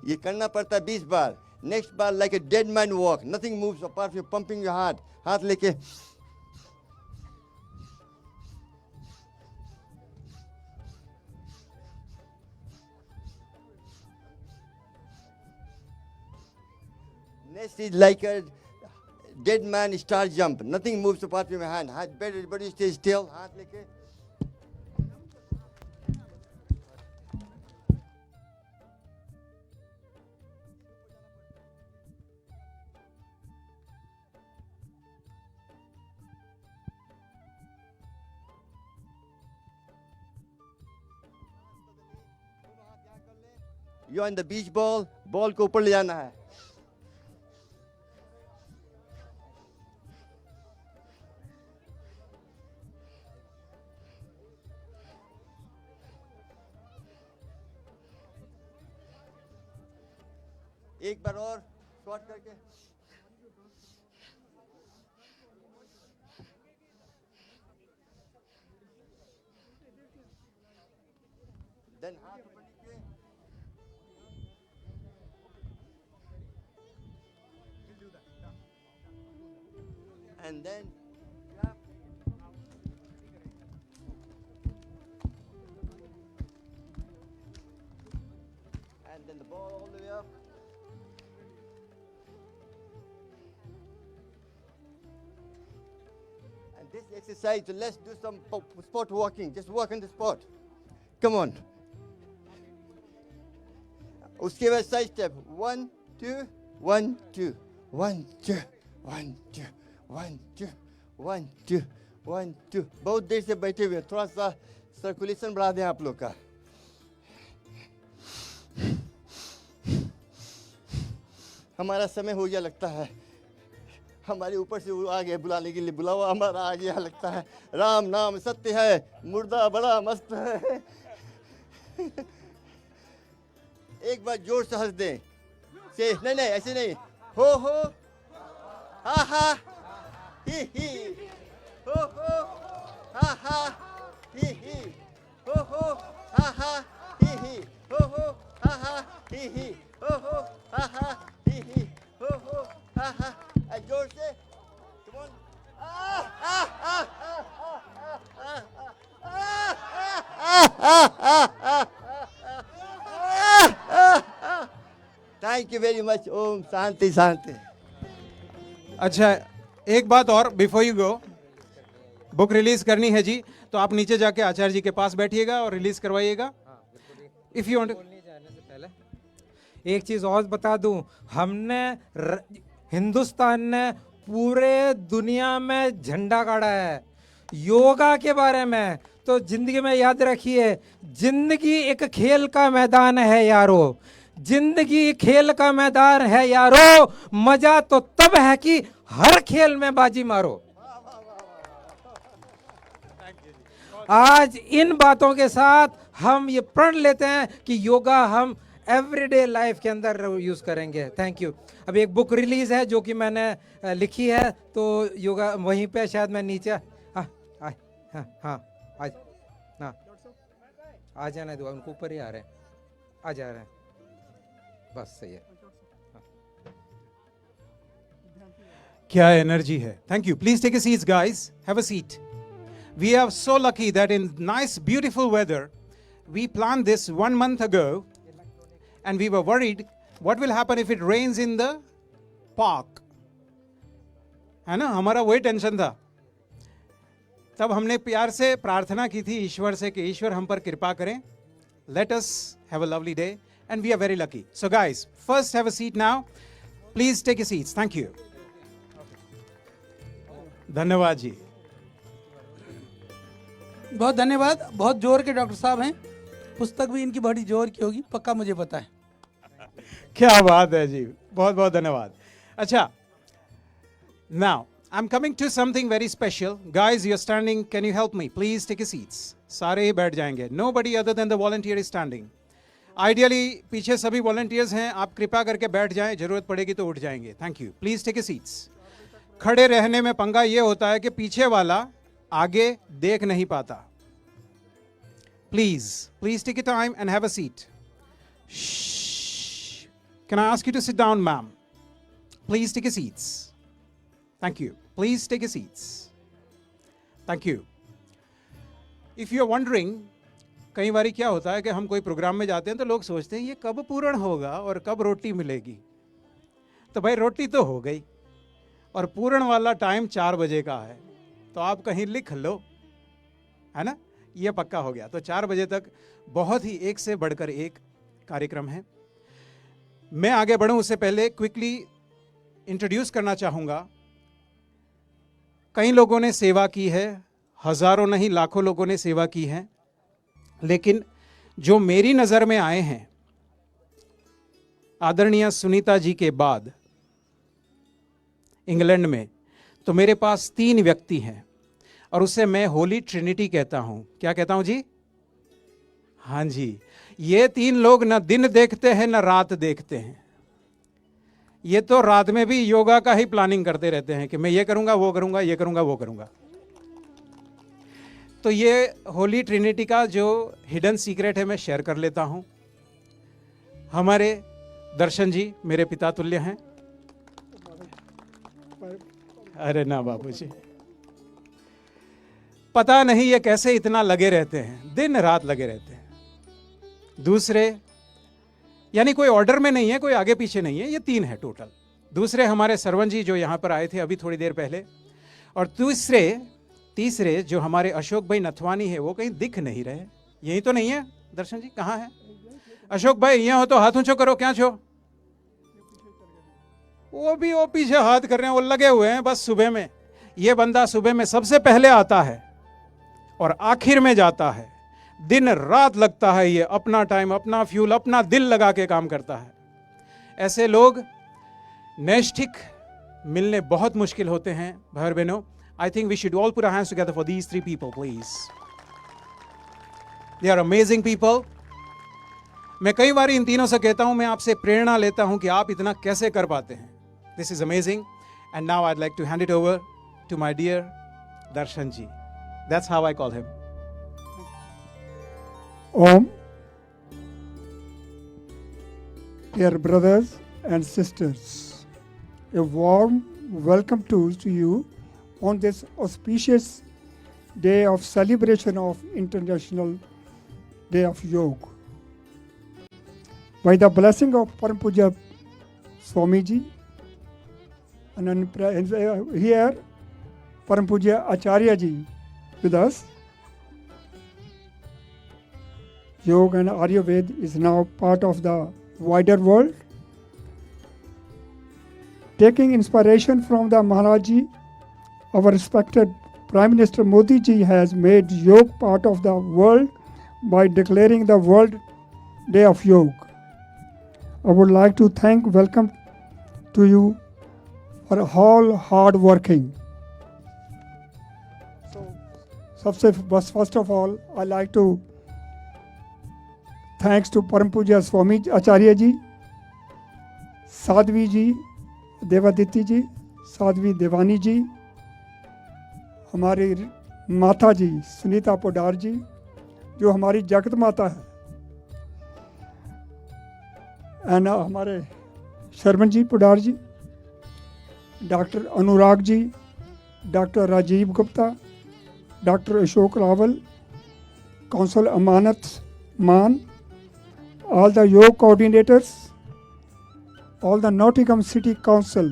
ये करना पड़ता है 20 बार. नेक्स्ट बार like a dead man walk, nothing moves apart from pumping your heart. हाथ लेके next is like a dead man star jump, nothing moves apart from your hand. Heart, everybody stay still. हाथ लेके You are in the beach ball, ball को ऊपर ले जाना है. एक बार और शॉट करके. Then हाथ ऊपर नीचे. and then the ball all the way up. And this exercise, let's do some spot walking. Just walk on the spot. Come on. उसके बाद साइड स्टेप 1 2 1 2 1 2 1 2 1 2 1 2 1 2 बहुत देर से बैठे हुए हैं, थोड़ा सा सर्कुलेशन बढ़ा दें आप लोग का. हमारा समय हो गया लगता है, हमारे ऊपर से वो आ गए बुलाने के लिए, बुलावा हमारा आ गया लगता है. राम नाम सत्य है, मुर्दा बड़ा मस्त है. एक बार जोर से हंस दें. से नहीं नहीं ऐसे नहीं. हो हा हा ही हो हा हा ही हो हा हा ही हो हा हा ही हो हा हा ही हो हा हा. जोर से. Come on. Thank you very much. Om Shanti शांति. अच्छा, एक बात और, before you go, book release करनी है जी, तो आप नीचे जाके आचार्य जी के पास बैठिएगा और रिलीज करवाइएगा. If you want. जाने से पहले एक चीज और बता दूं, हमने हिंदुस्तान ने पूरे दुनिया में झंडा गाड़ा है योगा के बारे में. तो जिंदगी में याद रखिए, जिंदगी एक खेल का मैदान है यारो, जिंदगी खेल का मैदान है यारो. मजा तो तब है कि हर खेल में बाजी मारो. आज इन बातों के साथ हम ये प्रण लेते हैं कि योगा हम एवरीडे लाइफ के अंदर यूज करेंगे. Thank you. अब एक बुक रिलीज है जो कि मैंने लिखी है, तो योगा वहीं पे शायद मैं नीचे हाँ आ जाना दो, उनको ऊपर ही आ रहे हैं, आ जा रहे हैं, बस सही है. क्या एनर्जी है. Thank you. Please take a seat guys, have a seat. We are so lucky that in nice beautiful weather we planned this 1 month ago and we were worried what will happen if it rains in the park, है ना. हमारा वही tension था. तब हमने प्यार से प्रार्थना की थी ईश्वर से कि ईश्वर हम पर कृपा करें. Let us have a lovely day and we are very lucky. So guys, first have a seat now. Please take your seats. Thank you. धन्यवाद जी. बहुत धन्यवाद. बहुत जोर के डॉक्टर साहब हैं. पुस्तक भी इनकी बड़ी जोर की होगी, पक्का मुझे पता है. क्या बात है जी, बहुत बहुत धन्यवाद. अच्छा, now I'm coming to something very special. Guys, you're standing. Can you help me? Please take your seats. सारे ही बैठ जाएंगे. Nobody other than the volunteer is standing. Ideally, पीछे सभी volunteers हैं. आप कृपा करके बैठ जाएं. जरूरत पड़ेगी तो उठ जाएंगे. Thank you. Please take your seats. खड़े रहने में पंगा ये होता है कि पीछे वाला आगे देख नहीं पाता. Please take your time and have a seat. Shh. Can I ask you to sit down, ma'am? Please take your seats. Thank you. Please take your seats. Thank you. If you're wondering, कई बारी क्या होता है कि हम कोई programme में जाते हैं तो लोग सोचते हैं ये कब पूर्ण होगा और कब रोटी मिलेगी. तो भाई रोटी तो हो गई और पूर्ण वाला टाइम 4 बजे का है, तो आप कहीं लिख लो, है ना. ये पक्का हो गया. तो 4 बजे तक बहुत ही एक से बढ़कर एक कार्यक्रम है. मैं आगे बढ़ूं उससे पहले क्विकली इंट्रोड्यूस करना चाहूँगा. कई लोगों ने सेवा की है, हजारों नहीं लाखों लोगों ने सेवा की है, लेकिन जो मेरी नज़र में आए हैं आदरणीय सुनीता जी के बाद इंग्लैंड में, तो मेरे पास 3 व्यक्ति हैं और उसे मैं होली ट्रिनिटी कहता हूं. क्या कहता हूं जी? हाँ जी. ये 3 लोग न दिन देखते हैं न रात देखते हैं. ये तो रात में भी योगा का ही प्लानिंग करते रहते हैं कि मैं ये करूंगा वो करूंगा, ये करूंगा वो करूंगा. तो ये होली ट्रिनिटी का जो हिडन सीक्रेट है मैं शेयर कर लेता हूं. हमारे दर्शन जी मेरे पिता तुल्य हैं. अरे ना बाबूजी, पता नहीं ये कैसे इतना लगे रहते हैं, दिन रात लगे रहते हैं। दूसरे, यानी कोई ऑर्डर में नहीं है, कोई आगे पीछे नहीं है, ये 3 है टोटल। दूसरे हमारे सरवन जी जो यहाँ पर आए थे अभी थोड़ी देर पहले, और तीसरे जो हमारे अशोक भाई नथवानी है, वो कहीं दिख नहीं रहे। यही तो नहीं है दर्शन जी, कहाँ है अशोक भाई? यहाँ हो तो हाथ ऊंचो करो। क्या छो? वो पीछे हाथ कर रहे हैं, वो लगे हुए हैं बस सुबह में। ये बंदा सुबह में सबसे पहले आता है और आखिर में जाता है। दिन रात लगता है, ये अपना टाइम, अपना फ्यूल, अपना दिल लगा के काम करता है। ऐसे लोग नैष्ठिक मिलने बहुत मुश्किल होते हैं भाई बहनों। I think we should all put our hands together for these 3 people, please. They are amazing people. मैं कई बार इन तीनों से कहता हूं, मैं आपसे प्रेरणा लेता हूं कि आप इतना कैसे कर पाते हैं। This is amazing. And now I'd like to hand it over to my dear Darshan ji. That's how I call him. Om. Dear brothers and sisters, a warm welcome to you on this auspicious day of celebration of International Day of Yoga. By the blessing of Param Puja Swamiji, and here Param Puja Acharya Ji with us, Yoga and Ayurveda is now part of the wider world. Taking inspiration from the Maharaji, our respected Prime Minister Modi ji has made yoga part of the world by declaring the World Day of Yoga. I would like to welcome to you for all hard working. So, first of all, I like to thanks to Param Puja Swami Acharya ji, Sadhvi ji, Devaditya जी, साध्वी देवानी जी, हमारी माता जी सुनीता पोडार जी जो हमारी जगत माता है, and हमारे Sharman ji Podar ji, doctor Anurag ji, doctor Rajeev Gupta, doctor Ashok Rawal, council Amanat Maan, all the yoga coordinators, all the Nottingham City Council,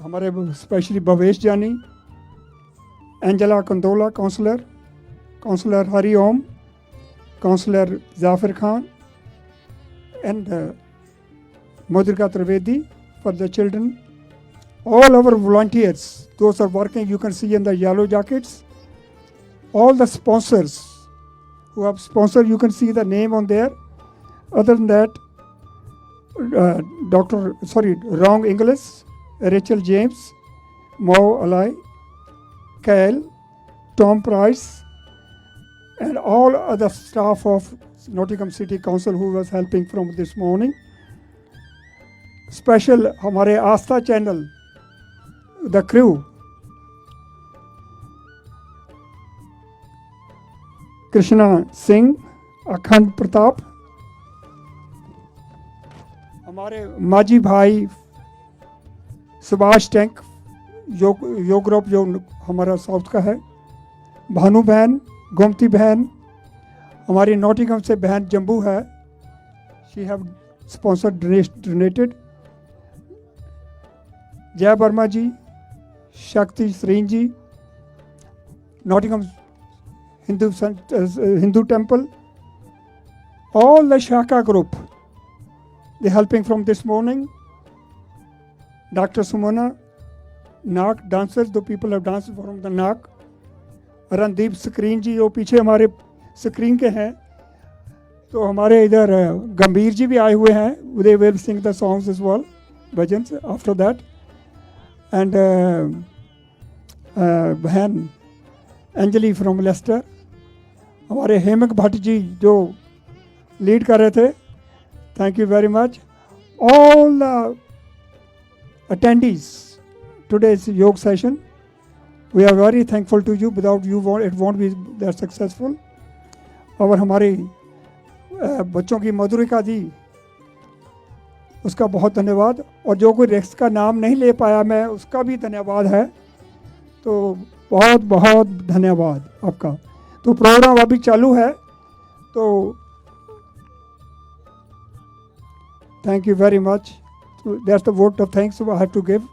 हमारे specially Bhavesh Jani, Angela Kandola councillor Hari Om, councillor Jafar Khan, and Madhurika Trivedi for the children, all our volunteers, those are working, you can see in the yellow jackets, all the sponsors who have sponsored, you can see the name on there. Other than that, Wrong English, Rachel James, Mo Alai, Kyle, Tom Price, and all other staff of Nottingham City Council who was helping from this morning. Special हमारे आस्था channel, the crew, Krishna Singh, अखंड प्रताप, हमारे माजी भाई Subhash tank योग group जो हमारा south का है, भानु बहन, गोमती बहन, हमारी नॉटिंघम से बहन जम्बू है, शी हैव स्पॉन्सर्ड डोनेटेड, जय वर्मा जी, शक्ति श्रीन जी, Nottingham Hindu temple, all the Shaka group, they helping from this morning. Dr. Sumana, Nak dancers, the people have danced from the Nak. Randeep screen जी, वो पीछे हमारे स्क्रीन के हैं, तो हमारे इधर गंभीर जी भी आए हुए हैं, they will sing the songs as well, bhajans after that. And बहन अंजलि फ्रॉम लेस्टर, हमारे हेमक भट्ट जी जो लीड कर रहे थे, thank you very much. All the attendees today's yoga session, we are very thankful to you, without you it won't be that successful. और हमारी बच्चों की मधुरिका जी उसका बहुत धन्यवाद। और जो कोई रेक्स का नाम नहीं ले पाया मैं, उसका भी धन्यवाद है। तो बहुत बहुत धन्यवाद आपका। तो प्रोग्राम अभी चालू है, तो thank you very much. So that's the vote of thanks I have to give.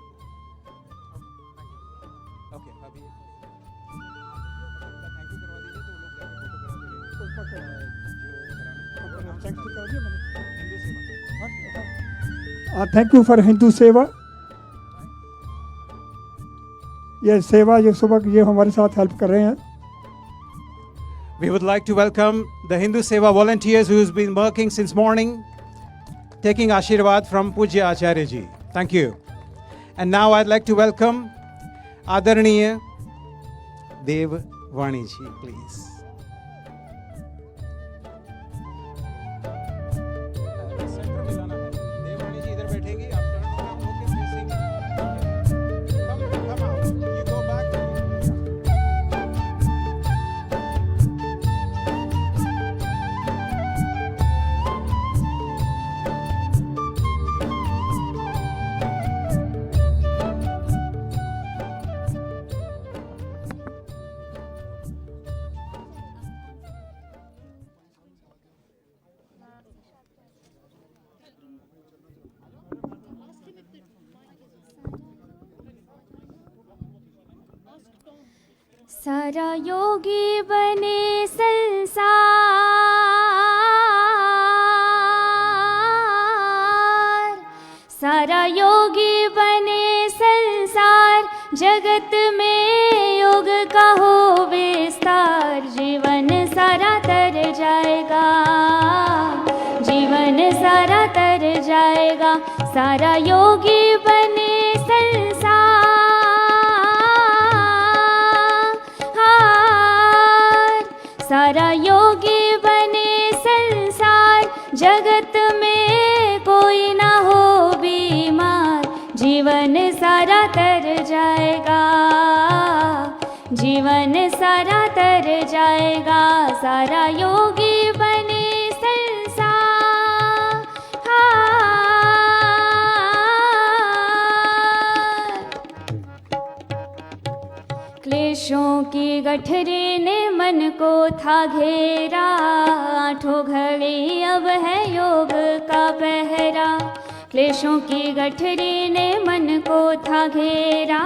Thank you for Hindu Seva. ये सेवा ये सुबह ये हमारे साथ हेल्प कर रहे हैं। We would like to welcome the Hindu Seva volunteers who's been working since morning, taking Ashirwad from Pujya Acharya Ji. Thank you. And now I'd like to welcome Adaraniya Dev Vani Ji, please. सारा योगी बने संसार, सारा योगी बने संसार, जगत में योग का हो विस्तार। जीवन सारा तर जाएगा, जीवन सारा तर जाएगा। सारा योगी बने संसार, सारा योगी बने संसार, जगत में कोई ना हो बीमार। जीवन सारा तर जाएगा, जीवन सारा तर जाएगा। सारा योगी बने संसार, क्लेशों की गठरी ने मन को था घेरा। आठों घड़ी अब है योग का पहरा। क्लेशों की गठरी ने मन को था घेरा।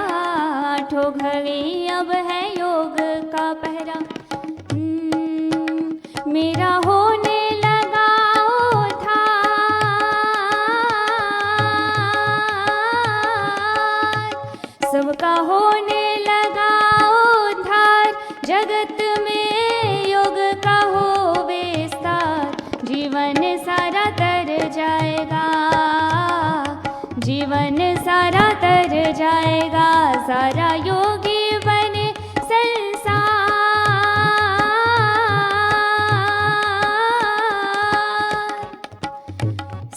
आठों घड़ी अब है योग का पहरा। मेरा होने लगा था सबका होने लगा उद्धार। जगत में योग का हो विस्तार। जीवन सारा तर जाएगा, जीवन सारा तर जाएगा। सारा योगी बने संसार।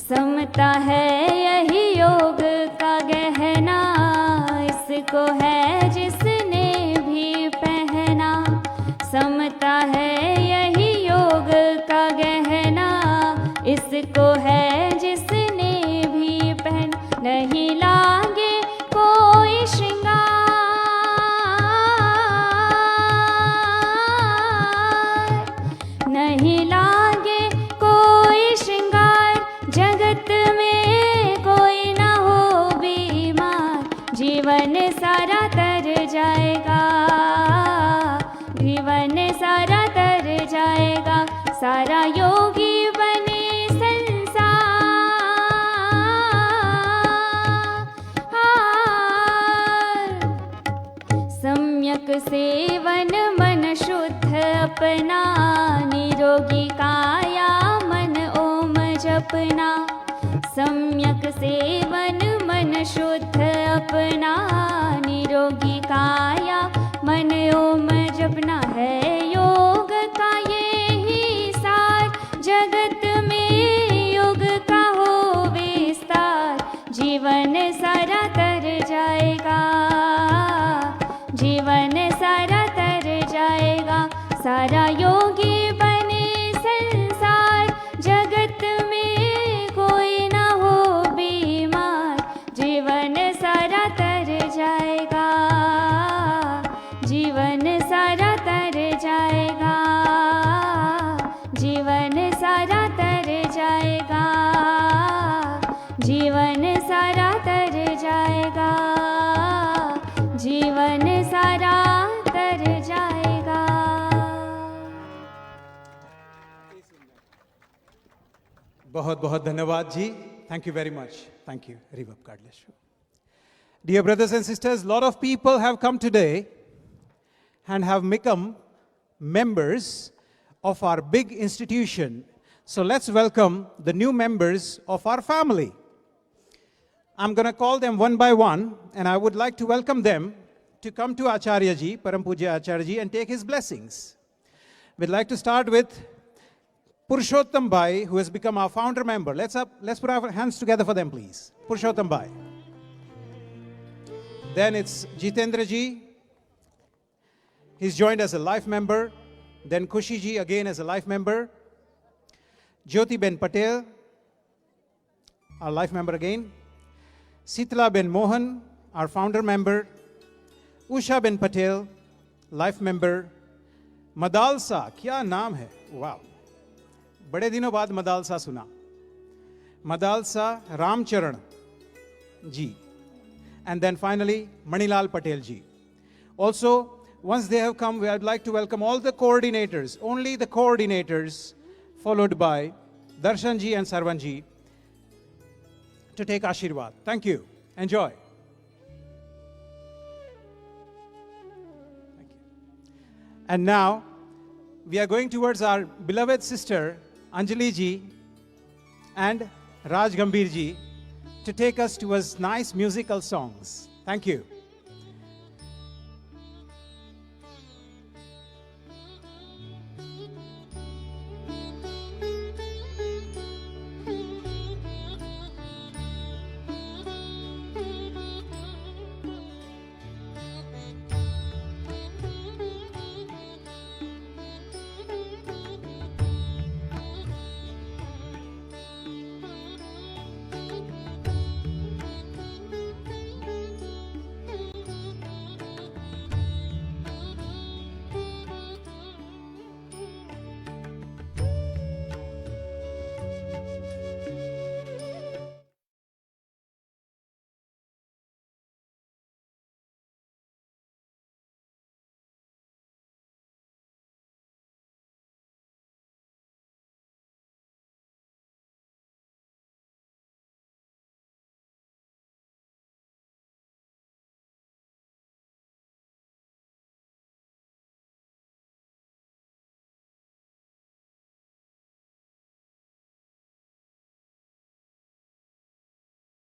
समता है यही योग का गहना। इसको है जिसने भी पहना। समता है यही योग का गहना। इसको है जिसने भी पहना। नहीं लागे कोई श्रृंगार, नहीं लागे कोई श्रृंगार। जगत में कोई ना हो बीमार। जीवन सारा तर जाएगा, जीवन सारा तर जाएगा। सारा योगी बने सम्यक सेवन मन शुद्ध अपना। निरोगी काया मन ओम जपना। सम्यक सेवन मन शुद्ध अपना। निरोगी काया मन ओम जपना है योग का यही सार। जगत में योग का हो विस्तार। जीवन सारा तर जाएगा, जीवन सारा तर जाएगा। सारा योगी बने संसार। जगत में कोई ना हो बहुत बहुत धन्यवाद जी. Thank you very much. Thank you. Reverb, God bless you. Dear brothers and sisters, a lot of people have come today and have become members of our big institution. So let's welcome the new members of our family. I'm going to call them one by one, and I would like to welcome them to come to Acharya ji, Param Pujya Acharya ji, and take his blessings. We'd like to start with Purushottam Bhai, who has become our founder member. Let's put our hands together for them, please. Purushottam Bhai. Then it's Jitendra ji. He's joined as a life member. Then Kushi ji again as a life member. Jyoti Ben Patel, our life member again. Sitla Ben Mohan, our founder member. Usha Ben Patel, life member. Madalsa, क्या नाम है? Wow. बड़े दिनों बाद मदालसा सुना. Madalsa Ramcharan ji. And then finally, Manilal Patel ji. Also, once they have come, we would like to welcome all the coordinators, only the coordinators, followed by Darshan ji and Sarvan ji, to take Ashirwad. Thank you. Enjoy. Thank you. And now, we are going towards our beloved sister, Anjali ji and Raj Gambhir ji, to take us towards nice musical songs. Thank you.